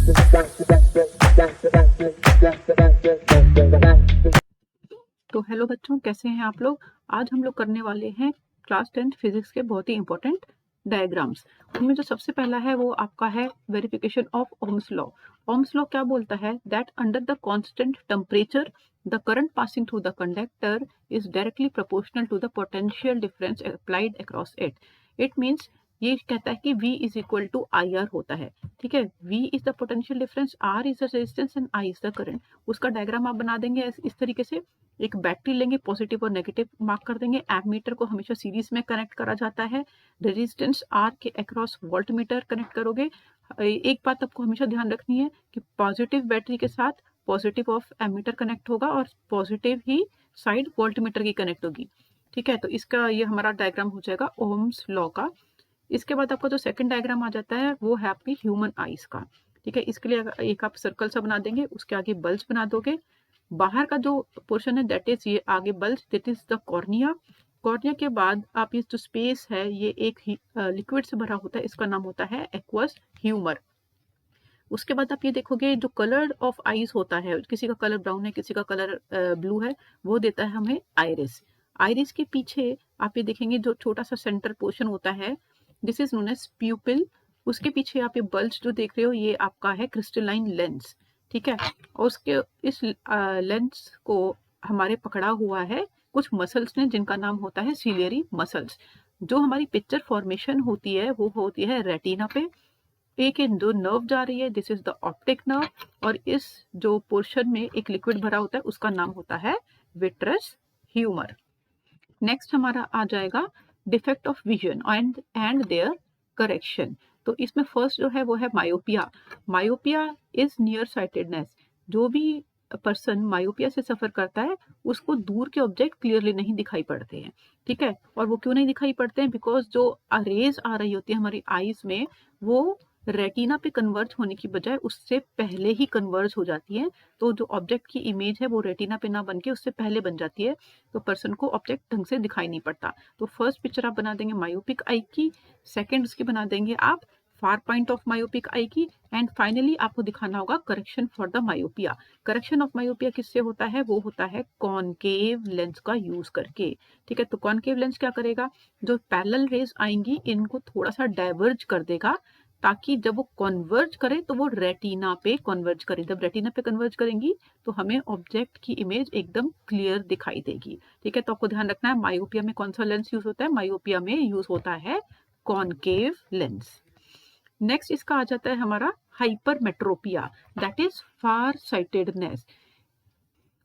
तो हेलो बच्चों, कैसे हैं आप लोग। आज हम लोग करने वाले हैं क्लास 10th फिजिक्स के बहुत ही इंपॉर्टेंट डायग्राम्स। उनमें जो सबसे पहला है वो आपका है verification of Ohm's law. Ohm's law क्या बोलता है? That under the constant temperature the current passing through the conductor is directly proportional to the potential difference applied across it. It means ये कहता है कि V is equal to I R होता है। ठीक है, V is the potential difference, R is the resistance and I is the current. उसका diagram आप बना देंगे इस तरीके से। एक बैटरी लेंगे, पॉजिटिव और नेगेटिव मार्क कर देंगे। एमीटर को हमेशा सीरीज में कनेक्ट करा जाता है। रेजिस्टेंस R के अक्रॉस वोल्ट मीटर कनेक्ट करोगे। एक बात आपको हमेशा ध्यान रखनी है कि पॉजिटिव बैटरी के साथ पॉजिटिव ऑफ एमीटर कनेक्ट होगा और पॉजिटिव ही साइड वोल्ट मीटर की कनेक्ट होगी। ठीक है, तो इसका ये हमारा डायग्राम हो जाएगा ओम्स लॉ का। इसके बाद आपका जो सेकंड डायग्राम आ जाता है वो है आपकी ह्यूमन आईज का। ठीक है, इसके लिए एक आप सर्कल सा बना देंगे, उसके आगे बल्ब बना दोगे। बाहर का जो पोर्शन है दैट इज ये आगे bulb, that is the cornea. Cornea के बाद आप ये जो स्पेस है ये एक लिक्विड से भरा होता है, इसका नाम होता है एक्वस ह्यूमर। उसके बाद आप ये देखोगे जो कलर ऑफ आईज होता है, किसी का कलर ब्राउन है, किसी का कलर ब्लू है, वो देता है हमें आइरिस। आइरिस के पीछे आप ये देखेंगे जो छोटा सा सेंटर पोर्शन होता है, this is known as pupil. उसके पीछे आप ये बल्ब जो देख रहे हो ये आपका है क्रिस्टलाइन लेंस। ठीक है, और उसके इस लेंस को हमारे पकड़ा हुआ है कुछ मसल्स ने जिनका नाम होता है सिलियरी मसल्स। जो हमारी पिक्चर फॉर्मेशन होती है वो होती है रेटिना पे। एक जो नर्व जा रही है this is the optic nerve, और इस जो पोर्शन में एक लिक्विड भरा होता है उसका नाम होता है विट्रस ह्यूमर। नेक्स्ट हमारा आ जाएगा defect of vision and their correction. तो इसमें फर्स्ट जो है वो है myopia. Myopia is near sightedness. जो भी पर्सन मायोपिया से सफर करता है उसको दूर के ऑब्जेक्ट क्लियरली नहीं दिखाई पड़ते हैं। ठीक है, और वो क्यों नहीं दिखाई पड़ते हैं? बिकॉज जो रेज आ रही होती है हमारी आईज में वो रेटिना पे कन्वर्ज होने की बजाय उससे पहले ही कन्वर्ज हो जाती है। तो जो ऑब्जेक्ट की इमेज है वो रेटिना पे ना बन के उससे पहले बन जाती है, तो पर्सन को ऑब्जेक्ट ढंग से दिखाई नहीं पड़ता। तो फर्स्ट पिक्चर आप बना देंगे मायोपिक आई की, सेकेंड उसकी बना देंगे आप far point of myopic eye की, एंड फाइनली आपको दिखाना होगा correction for the myopia. Correction of myopia किससे होता है? वो होता है कॉनकेव लेंस का यूज करके। ठीक है, तो कॉनकेव लेंस क्या करेगा? जो पैरेलल रेज आएंगी इनको थोड़ा सा डाइवर्ज कर देगा, ताकि जब वो कन्वर्ज करे तो वो रेटिना पे कन्वर्ज करे। जब रेटिना पे कन्वर्ज करेंगी तो हमें ऑब्जेक्ट की इमेज एकदम क्लियर दिखाई देगी। ठीक है, तो आपको ध्यान रखना है मायोपिया में कौन सा लेंस यूज होता है। मायोपिया में यूज होता है कॉनकेव लेंस। नेक्स्ट इसका आ जाता है हमारा hypermetropia, that is far sightedness.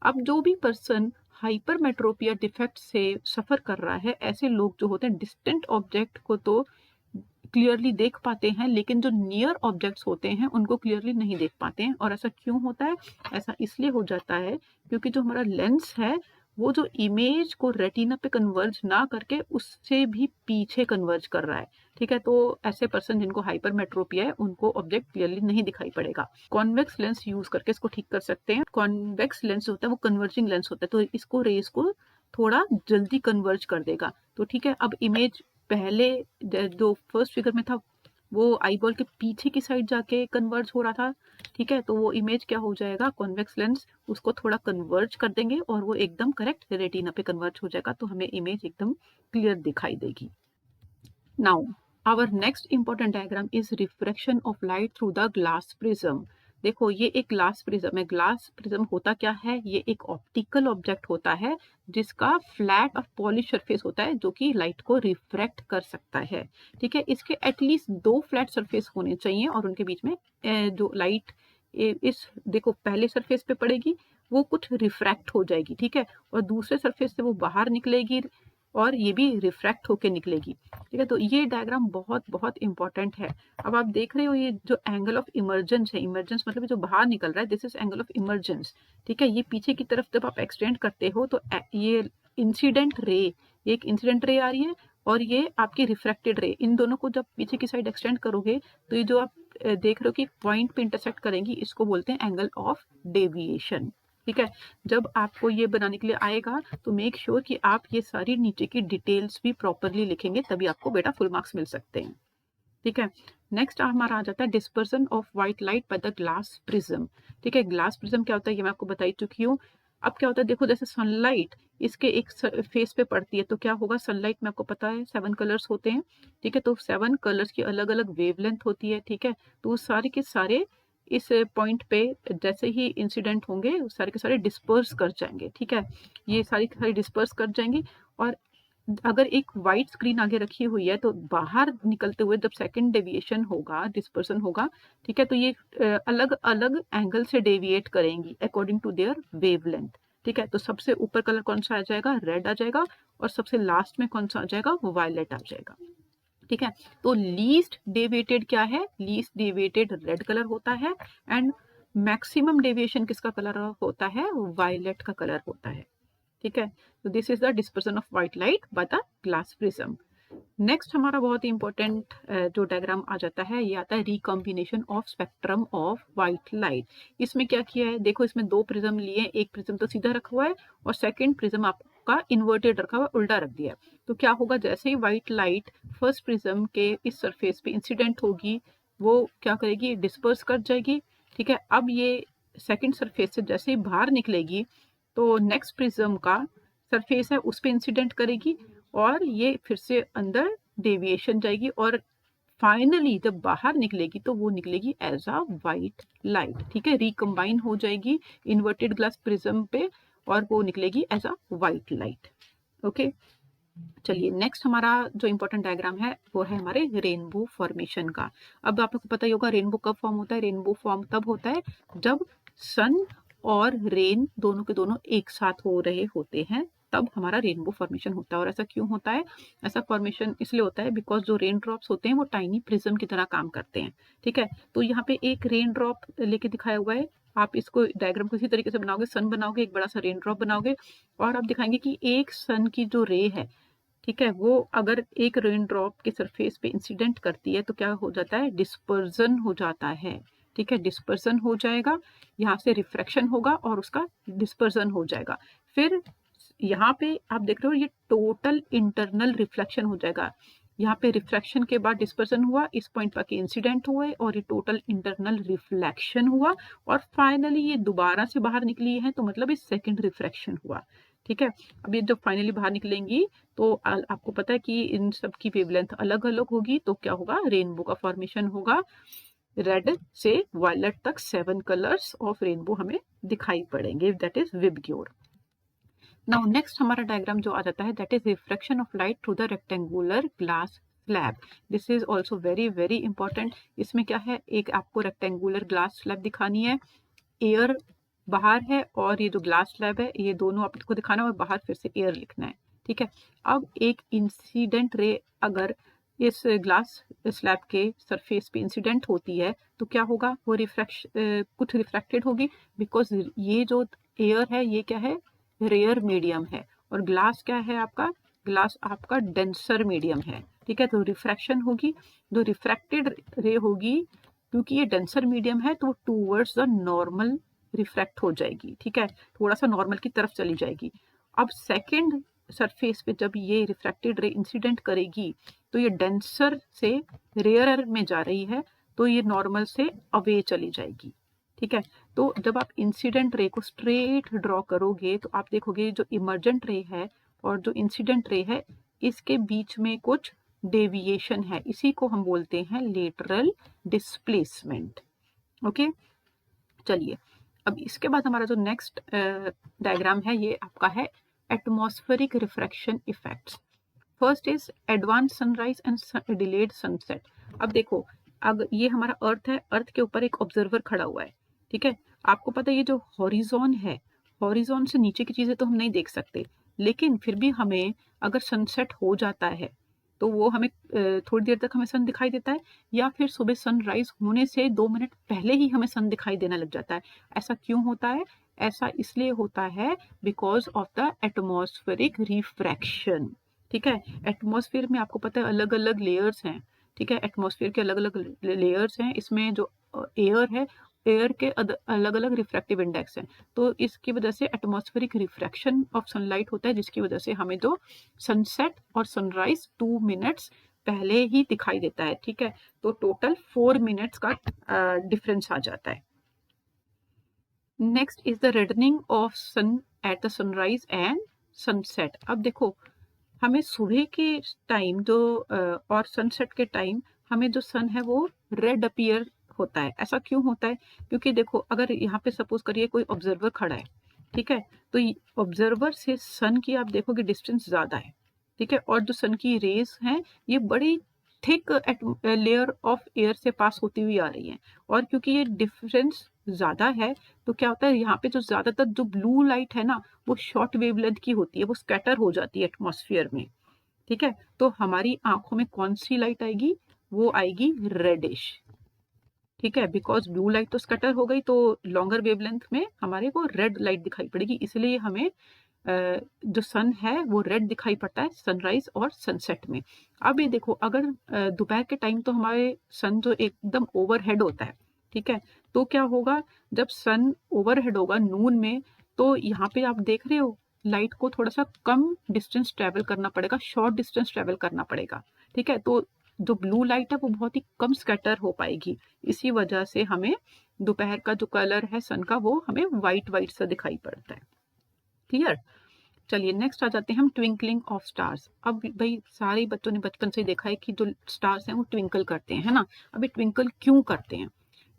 अब जो भी पर्सन हाइपरमेट्रोपिया डिफेक्ट से सफर कर रहा है, ऐसे लोग जो होते हैं डिस्टेंट ऑब्जेक्ट को तो क्लियरली देख पाते हैं लेकिन जो नियर ऑब्जेक्ट्स होते हैं उनको क्लियरली नहीं देख पाते हैं। और ऐसा क्यों होता है? ऐसा इसलिए हो जाता है क्योंकि जो हमारा लेंस है वो जो इमेज को रेटिना पे कन्वर्ज ना करके उससे भी पीछे कन्वर्ज कर रहा है। ठीक है, तो ऐसे पर्सन जिनको हाइपरमेट्रोपिया है उनको ऑब्जेक्ट क्लियरली नहीं दिखाई पड़ेगा। कॉन्वेक्स लेंस यूज करके इसको ठीक कर सकते हैं। कॉन्वेक्स लेंस होता है वो कन्वर्जिंग लेंस होता है, तो इसको रेस को थोड़ा जल्दी कन्वर्ज कर देगा। तो ठीक है, अब इमेज पहले जो फर्स्ट फिगर में था वो आई बॉल के पीछे की साइड जाके कन्वर्ज हो रहा था। ठीक है, तो वो इमेज क्या हो जाएगा? कॉन्वेक्स लेंस उसको थोड़ा कन्वर्ज कर देंगे और वो एकदम करेक्ट रेटिना पे कन्वर्ज हो जाएगा, तो हमें इमेज एकदम क्लियर दिखाई देगी। Now our next important diagram is refraction of light through the glass prism. देखो ये एक ग्लास प्रिज्म है। ग्लास प्रिज्म होता क्या है? ये एक ऑप्टिकल ऑब्जेक्ट होता है जिसका फ्लैट और पॉलिश सरफेस होता है जो कि लाइट को रिफ्रैक्ट कर सकता है। ठीक है, इसके एटलीस्ट दो फ्लैट सरफेस होने चाहिए और उनके बीच में जो लाइट इस देखो पहले सरफेस पे पड़ेगी वो कुछ रिफ्रैक्ट हो जाएगी। ठीक है, और दूसरे सरफेस से वो बाहर निकलेगी और ये भी रिफ्रैक्ट होके निकलेगी। ठीक है, तो ये डायग्राम बहुत बहुत इंपॉर्टेंट है। अब आप देख रहे हो ये जो एंगल ऑफ इमर्जेंस है, इमर्जेंस मतलब जो बाहर निकल रहा है, this is angle of emergence. ठीक है, ये पीछे की तरफ जब आप एक्सटेंड करते हो तो ये इंसिडेंट रे, एक इंसिडेंट रे आ रही है और ये आपकी रिफ्रैक्टेड रे, इन दोनों को जब पीछे की साइड एक्सटेंड करोगे तो ये जो आप देख रहे हो कि पॉइंट पे इंटरसेक्ट करेंगी इसको बोलते हैं एंगल ऑफ डेविएशन। ठीक है, जब आपको ये बनाने के लिए आएगा तो मेक श्योर कि आप ये सारी नीचे की डिटेल्स भी प्रॉपरली लिखेंगे, तभी आपको बेटा फुल मार्क्स मिल सकते हैं। ठीक है। नेक्स्ट हमारा आ जाता है dispersion of white light by the glass prism. ठीक है, ग्लास प्रिज्म क्या होता है ये मैं आपको बता ही चुकी हूँ। अब क्या होता है देखो, जैसे सनलाइट इसके एक फेस पे पड़ती है तो क्या होगा, सनलाइट में आपको पता है 7 कलर्स होते हैं। ठीक है, तो 7 कलर्स की अलग अलग वेवलेंथ होती है। ठीक है, तो वो सारे के सारे इस पॉइंट पे जैसे ही इंसिडेंट होंगे वो सारे के सारे डिस्पर्स कर जाएंगे। ठीक है, ये सारी सारी डिस्पर्स कर जाएंगी। और अगर एक वाइट स्क्रीन आगे रखी हुई है तो बाहर निकलते हुए जब सेकंड डेविएशन होगा, डिस्पर्सन होगा, ठीक है, तो ये अलग अलग एंगल से डेविएट करेंगी अकॉर्डिंग टू देयर वेवलेंथ। ठीक है, तो सबसे ऊपर कलर कौन सा आ जाएगा, रेड आ जाएगा, और सबसे लास्ट में कौन सा आ जाएगा, वायलेट आ जाएगा। ठीक है, तो लीस्ट डेविएटेड क्या है, लीस्ट डेविएटेड रेड कलर होता है, एंड मैक्सिमम डेविएशन किसका कलर होता है, वायलेट का कलर होता है। ठीक है, तो this is the dispersion of white light by the glass prism. Next हमारा बहुत ही इंपॉर्टेंट जो डायग्राम आ जाता है ये आता है recombination of spectrum of white light. इसमें क्या किया है देखो, इसमें दो प्रिज्म लिए, एक प्रिज्म तो सीधा रखा हुआ है और सेकंड प्रिज्म आपका इन्वर्टेड रखा हुआ है, उल्टा रख दिया है। तो क्या होगा, जैसे ही व्हाइट लाइट फर्स्ट प्रिज्म के इस सरफेस पे इंसिडेंट होगी वो क्या करेगी, डिस्पर्स कर जाएगी। ठीक है, अब ये सेकंड सरफेस से जैसे ही बाहर निकलेगी तो नेक्स्ट प्रिज्म का सरफेस है उस पर इंसिडेंट करेगी और ये फिर से अंदर डेविएशन जाएगी और फाइनली जब बाहर निकलेगी तो वो निकलेगी एज अ वाइट लाइट। ठीक है, रिकम्बाइन हो जाएगी इन्वर्टेड ग्लास प्रिज्म पे और वो निकलेगी as a white light. Okay, चलिए नेक्स्ट हमारा जो इंपॉर्टेंट डायग्राम है वो है हमारे रेनबो फॉर्मेशन का। अब आपको पता ही होगा रेनबो कब फॉर्म होता है, रेनबो फॉर्म तब होता है जब सन और रेन दोनों के दोनों एक साथ हो रहे होते हैं, तब हमारा रेनबो फॉर्मेशन होता है। और ऐसा क्यों होता है, ऐसा फॉर्मेशन इसलिए होता है बिकॉज जो रेन ड्रॉप्स होते हैं वो टाइनी प्रिज्म की तरह काम करते हैं। ठीक है, तो यहाँ पे एक रेन ड्रॉप लेके दिखाया हुआ है, आप इसको डायग्राम को इसी तरीके से बनाओगे, सन बनाओगे, एक बड़ा सा रेन ड्रॉप बनाओगे और आप दिखाएंगे कि एक सन की जो रे है, ठीक है, वो अगर एक रेन ड्रॉप के सरफेस पे इंसिडेंट करती है तो क्या हो जाता है, डिस्पर्जन हो जाता है। ठीक है, डिस्पर्जन हो जाएगा, यहाँ से रिफ्रैक्शन होगा और उसका डिस्पर्जन हो जाएगा। फिर यहाँ पे आप देख रहे हो ये टोटल इंटरनल रिफ्लेक्शन हो जाएगा। यहाँ पे रिफ्रैक्शन के बाद डिस्पर्जन हुआ, इस पॉइंट पर इंसिडेंट हुए और ये टोटल इंटरनल रिफ्लेक्शन हुआ और फाइनली ये दोबारा से बाहर निकली है तो मतलब ये सेकंड रिफ्रैक्शन हुआ। ठीक है, अब ये जब फाइनली बाहर निकलेंगी तो आपको पता है कि इन सब की वेवलेंथ अलग अलग होगी तो क्या होगा, रेनबो का फॉर्मेशन होगा। रेड से वायलेट तक 7 कलर्स ऑफ रेनबो हमें दिखाई पड़ेंगे, that is VIBGYOR. Now next हमारा डायग्राम जो आ जाता है that is reflection of light through the rectangular glass slab. This is also very very important. इसमें क्या है, एक आपको रेक्टेंगुलर ग्लास स्लैब दिखानी है, एयर बाहर है और ये जो ग्लास स्लैब है ये दोनों आपको दिखाना है और बाहर फिर से एयर लिखना है। ठीक है, अब एक इंसिडेंट रे अगर इस ग्लास स्लैब के सरफेस पे इंसिडेंट होती है तो क्या होगा, वो कुछ रिफ्रैक्टेड होगी बिकॉज ये जो एयर है ये क्या है, रेयर मीडियम है और ग्लास क्या है आपका, ग्लास आपका डेंसर मीडियम है। ठीक है, तो रिफ्रैक्शन होगी, जो रिफ्रैक्टेड रे होगी क्योंकि ये डेंसर मीडियम है तो टूवर्ड्स द नॉर्मल रिफ्रैक्ट हो जाएगी। ठीक है, थोड़ा सा नॉर्मल की तरफ चली जाएगी। अब सेकंड सरफेस पे जब ये रिफ्रैक्टेड रे इंसिडेंट करेगी तो ये डेंसर से रेयर में जा रही है तो ये नॉर्मल से अवे चली जाएगी। ठीक है, तो जब आप इंसिडेंट रे को स्ट्रेट ड्रॉ करोगे तो आप देखोगे जो इमर्जेंट रे है और जो इंसिडेंट रे है इसके बीच में कुछ डेविएशन है, इसी को हम बोलते हैं लेटरल डिस्प्लेसमेंट। ओके, चलिए अब इसके बाद हमारा जो नेक्स्ट डायग्राम है ये आपका है atmospheric refraction effects. First is advance sunrise and delayed sunset. अब देखो, अगर ये हमारा अर्थ है, अर्थ के ऊपर एक ऑब्जर्वर खड़ा हुआ है। ठीक है, आपको पता है ये जो हॉरिजॉन है, हॉरिजॉन से नीचे की चीजें तो हम नहीं देख सकते, लेकिन फिर भी हमें अगर सनसेट हो जाता है तो वो हमें थोड़ी देर तक हमें सन दिखाई देता है या फिर सुबह सनराइज होने से 2 मिनट पहले ही हमें सन दिखाई देने लग जाता है। ऐसा क्यों होता है, ऐसा इसलिए होता है because of the atmospheric refraction. ठीक है, एटमॉस्फेयर में आपको पता है अलग अलग लेयर्स हैं। ठीक है, एटमॉस्फेयर के अलग अलग लेयर्स हैं, इसमें जो एयर है, एयर के अलग अलग रिफ्रैक्टिव इंडेक्स हैं, तो इसकी वजह से एटमॉस्फेरिक रिफ्रैक्शन ऑफ सनलाइट होता है जिसकी वजह से हमें जो सनसेट और सनराइज 2 मिनट्स पहले ही दिखाई देता है, ठीक है। तो टोटल 4 मिनट्स का डिफरेंस आ जाता है। Next is the reddening of sun at the sunrise and sunset. अब देखो, हमें सुबह के टाइम जो और सनसेट के टाइम हमें जो सन है वो रेड अपीयर होता है। ऐसा क्यों होता है? क्योंकि देखो, अगर यहाँ पे सपोज करिए कोई ऑब्जर्वर खड़ा है, ठीक है, तो ऑब्जर्वर से सन की आप देखोगे डिस्टेंस ज्यादा है, ठीक है, और जो सन की रेज हैं ये बड़ी थिक लेयर ऑफ एयर से पास होती हुई आ रही हैं, और क्योंकि ये डिफरेंस ज्यादा है तो क्या होता है, यहाँ पे जो ज्यादातर जो ब्लू लाइट है ना वो शॉर्ट वेवलेंथ की होती है, वो स्कैटर हो जाती है एटमॉस्फेयर में, ठीक है। तो हमारी आंखों में कौन सी लाइट आएगी? वो आएगी रेडिश, ठीक है, बिकॉज ब्लू लाइट तो स्कैटर हो गई, तो लॉन्गर वेवलेंथ में हमारे को रेड लाइट दिखाई पड़ेगी, इसलिए हमें जो सन है वो रेड दिखाई पड़ता है सनराइज और सनसेट में। अब ये देखो, अगर दोपहर के टाइम तो हमारे सन जो एकदम ओवरहेड होता है, ठीक है, तो क्या होगा, जब सन ओवरहेड होगा नून में, तो यहाँ पे आप देख रहे हो लाइट को थोड़ा सा कम डिस्टेंस ट्रेवल करना पड़ेगा, शॉर्ट डिस्टेंस ट्रेवल करना पड़ेगा, ठीक है। तो जो ब्लू लाइट है वो बहुत ही कम स्कैटर हो पाएगी, इसी वजह से हमें दोपहर का जो कलर है सन का वो हमें व्हाइट व्हाइट सा दिखाई पड़ता है। क्लियर? चलिए नेक्स्ट आ जाते हैं हम ट्विंकलिंग ऑफ स्टार्स। अब भाई सारे बच्चों ने बचपन से देखा है कि जो स्टार्स हैं वो ट्विंकल करते हैं, है ना। अब ये ट्विंकल क्यों करते हैं?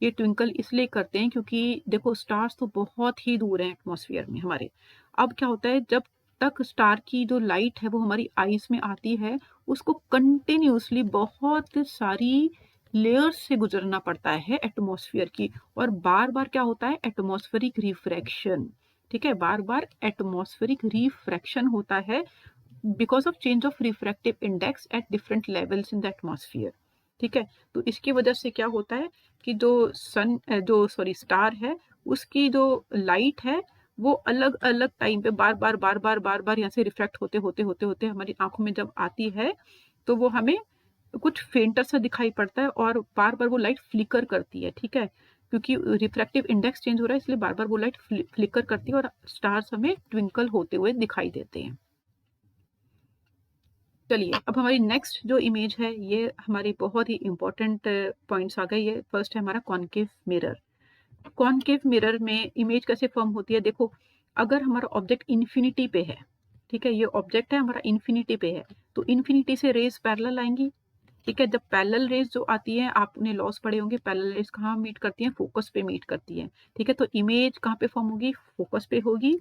ये ट्विंकल इसलिए करते हैं क्योंकि देखो, स्टार्स तो बहुत ही दूर हैं एटमॉस्फेयर में हमारे। अब क्या होता है, जब तक स्टार की जो लाइट है वो हमारी आईज में आती है, उसको कंटिन्यूसली बहुत सारी लेयर्स से गुजरना पड़ता है एटमॉस्फेयर की, और बार बार क्या होता है, एटमॉस्फेरिक रिफ्रैक्शन, ठीक है, बार बार एटमॉस्फेरिक रिफ्रैक्शन होता है because of change of refractive index at different levels in the atmosphere, ठीक है। तो इसकी वजह से क्या होता है कि जो स्टार है उसकी जो लाइट है वो अलग अलग टाइम पे बार बार यहाँ से रिफ्रैक्ट होते होते होते होते हमारी आंखों में जब आती है तो वो हमें कुछ फेंटर सा दिखाई पड़ता है, और बार बार वो लाइट फ्लिकर करती है, ठीक है, क्योंकि रिफ्रैक्टिव इंडेक्स चेंज हो रहा है, इसलिए बार बार वो लाइट फ्लिकर करती है और स्टार्स हमें ट्विंकल होते हुए दिखाई देते हैं। चलिए, अब हमारी नेक्स्ट जो इमेज है ये हमारी बहुत ही इंपॉर्टेंट पॉइंट्स आ गए। ये फर्स्ट है हमारा कॉनकेव मिरर। कॉनकेव मिरर में इमेज कैसे फॉर्म होती है? देखो, अगर हमारा ऑब्जेक्ट इन्फिनिटी पे है, ठीक है, ये ऑब्जेक्ट है हमारा इन्फिनिटी पे है, तो इन्फिनिटी से रेज पैरेलल आएंगी, ठीक है। जब पैरेलल रेज जो आती है, आपने लॉस पढ़े होंगे, पैरेलल रेज कहाँ मीट करती हैं? फोकस पे मीट करती है, ठीक है। तो इमेज कहाँ पे फॉर्म होगी? फोकस पे होगी,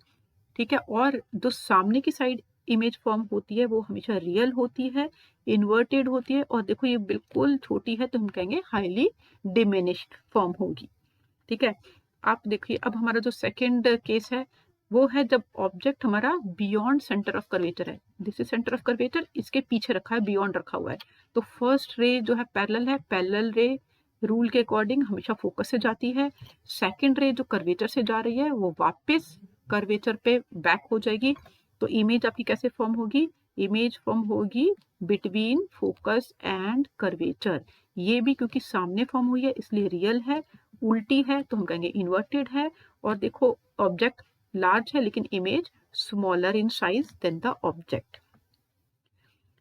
ठीक है। और जो सामने की साइड इमेज फॉर्म होती है वो हमेशा रियल होती है, इन्वर्टेड होती है, और देखो ये बिल्कुल छोटी है तो हम कहेंगे हाईली डिमिनिश्ड फॉर्म होगी, ठीक है। आप देखिए, अब हमारा जो सेकंड केस है वो है जब ऑब्जेक्ट हमारा बियॉन्ड सेंटर ऑफ कर्वेचर है। This is centre of curvature, इसके पीछे रखा है, बियॉन्ड रखा हुआ है, तो फर्स्ट रे जो है पैरेलल है, पैरेलल रे रूल के अकॉर्डिंग हमेशा फोकस से जाती है। सेकंड रे जो कर्वेचर से जा रही है वो वापस कर्वेचर पे बैक हो जाएगी, तो इमेज आपकी कैसे फॉर्म होगी? इमेज फॉर्म होगी बिटवीन फोकस एंड कर्वेचर। ये भी क्योंकि सामने फॉर्म हुई है इसलिए रियल है, उल्टी है तो हम कहेंगे इन्वर्टेड है, और देखो ऑब्जेक्ट लार्ज है लेकिन image smaller in size than the object.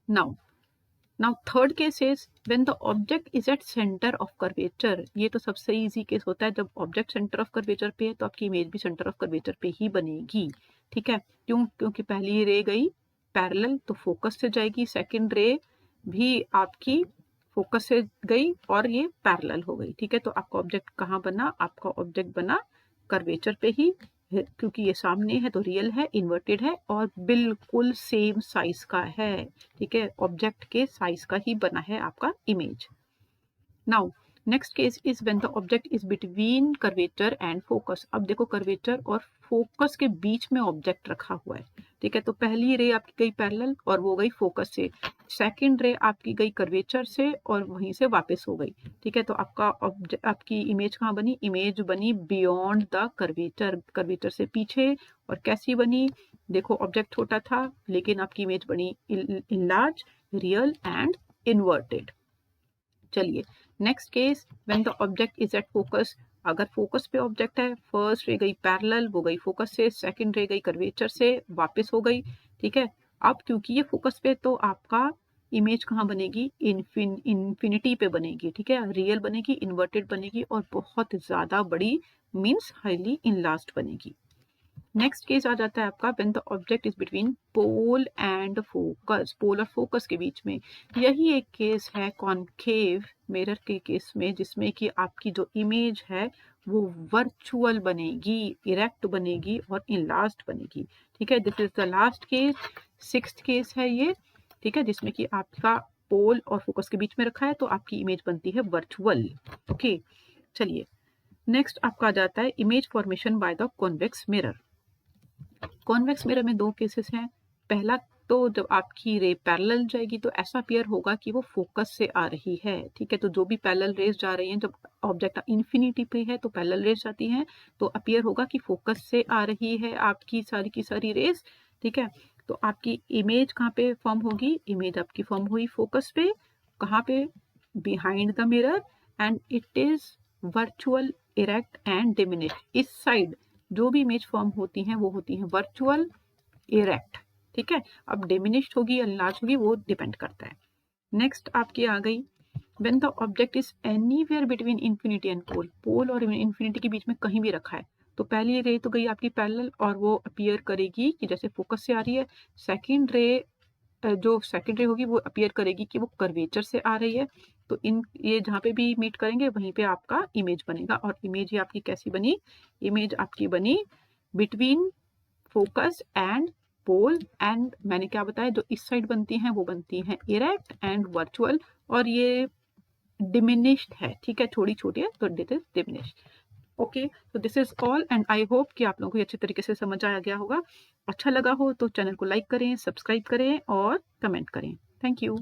Now third case is when the object is at centre of curvature. ये तो सबसे इजी केस होता है, जब ऑब्जेक्ट सेंटर ऑफ कर्वेचर पे है तो आपकी इमेज भी सेंटर ऑफ कर्वेचर पे ही बनेगी, ठीक है। क्यों? क्योंकि पहली रे गई पैरेलल तो फोकस से जाएगी, सेकंड रे भी आपकी फोकस से गई और ये पैरेलल हो गई, ठीक है। तो आपका ऑब्जेक्ट कहाँ बना? आपका ऑब्जेक्ट बना कर्वेचर पे ही, क्योंकि ये सामने है तो रियल है, इन्वर्टेड है, और बिल्कुल सेम साइज का है, ठीक है, ऑब्जेक्ट के साइज का ही बना है आपका image. Now next case is when the object is between curvature and focus. अब देखो, कर्वेचर और फोकस के बीच में ऑब्जेक्ट रखा हुआ है, ठीक है। तो पहली रे आपकी गई पैरेलल और वो गई फोकस से, सेकंड रे आपकी गई कर्वेचर से और वहीं से वापस हो गई, ठीक है। तो आपकी इमेज कहाँ बनी? इमेज बनी बियॉन्ड द कर्वेचर, कर्वेचर से पीछे। और कैसी बनी? देखो, ऑब्जेक्ट छोटा था लेकिन आपकी इमेज बनी इनलार्ज, रियल एंड इन्वर्टेड। चलिए next case, when the object is at focus. अगर फोकस पे ऑब्जेक्ट है, फर्स्ट रे गई पैरेलल, वो गई फोकस से, सेकंड रे गई कर्वेचर से, वापस हो गई, ठीक है। अब क्योंकि ये फोकस पे तो आपका इमेज कहाँ बनेगी, इन्फिनिटी पे बनेगी, ठीक है, रियल बनेगी, इन्वर्टेड बनेगी और बहुत ज़्यादा बड़ी मीन्स हाईली इनलार्ज्ड बनेगी। नेक्स्ट केस आ जाता है आपका when the object is between pole and focus, pole और फोकस के बीच में। यही एक केस है कॉनकेव मिरर के केस में, जिसमें कि आपकी जो इमेज है वो वर्चुअल बनेगी, इरेक्ट बनेगी और इनलार्ज्ड बनेगी, ठीक है। This is the last case, 6th case है ये, ठीक है, जिसमें कि आपका पोल और फोकस के बीच में रखा है तो आपकी इमेज बनती है वर्चुअल। ओके, चलिए नेक्स्ट आपका आ जाता है image formation by the convex mirror. Convex mirror में 2 केसेस हैं। पहला तो जब आपकी रे पैरेलल जाएगी तो ऐसा अपीयर होगा कि वो फोकस से आ रही है, ठीक है। तो जो भी पैरेलल रेज जा रही हैं, जब ऑब्जेक्ट इन्फिनिटी पे है तो पैरेलल रेज जाती हैं, तो अपीयर होगा कि फोकस से आ रही है आपकी सारी की सारी रेज, ठीक है। तो आपकी इमेज कहाँ पे फॉर्म होगी, इमेज आपकी फॉर्म हुई फोकस पे, कहाँ पे, behind the mirror, and it is virtual, erect and diminish. इस साइड जो भी इमेज फॉर्म होती हैं वो होती हैं वर्चुअल, इरेक्ट, ठीक है। अब डिमिनिश्ड होगी या लार्ज होगी वो डिपेंड करता है। नेक्स्ट आपकी आ गई when the object is anywhere between infinity and pole, pole और इन्फिनिटी के बीच में कहीं भी रखा है, तो पहली रे तो गई आपकी पैरेलल और वो अपीयर करेगी कि जैसे फोकस से आ रही है। सेकेंड रे जो सेकेंड रे होगी वो अपीयर करेगी कि वो कर्वेचर से आ रही है। तो इन ये जहाँ पे भी मीट करेंगे वहीं पे आपका इमेज बनेगा, और इमेज ये आपकी कैसी बनी, इमेज आपकी बनी between focus and pole, and मैंने क्या बताया, जो इस साइड बनती हैं वो बनती हैं इरेक्ट एंड वर्चुअल, और ये डिमिनिश्ड है, ठीक है, थोड़ी छोटी है तो दिस इज डिमिनिश्ड। ओके, तो this is all and I hope कि आप लोगों को अच्छे तरीके से समझ आया गया होगा। अच्छा लगा हो तो चैनल को लाइक करें, सब्सक्राइब करें और कमेंट करें। Thank you.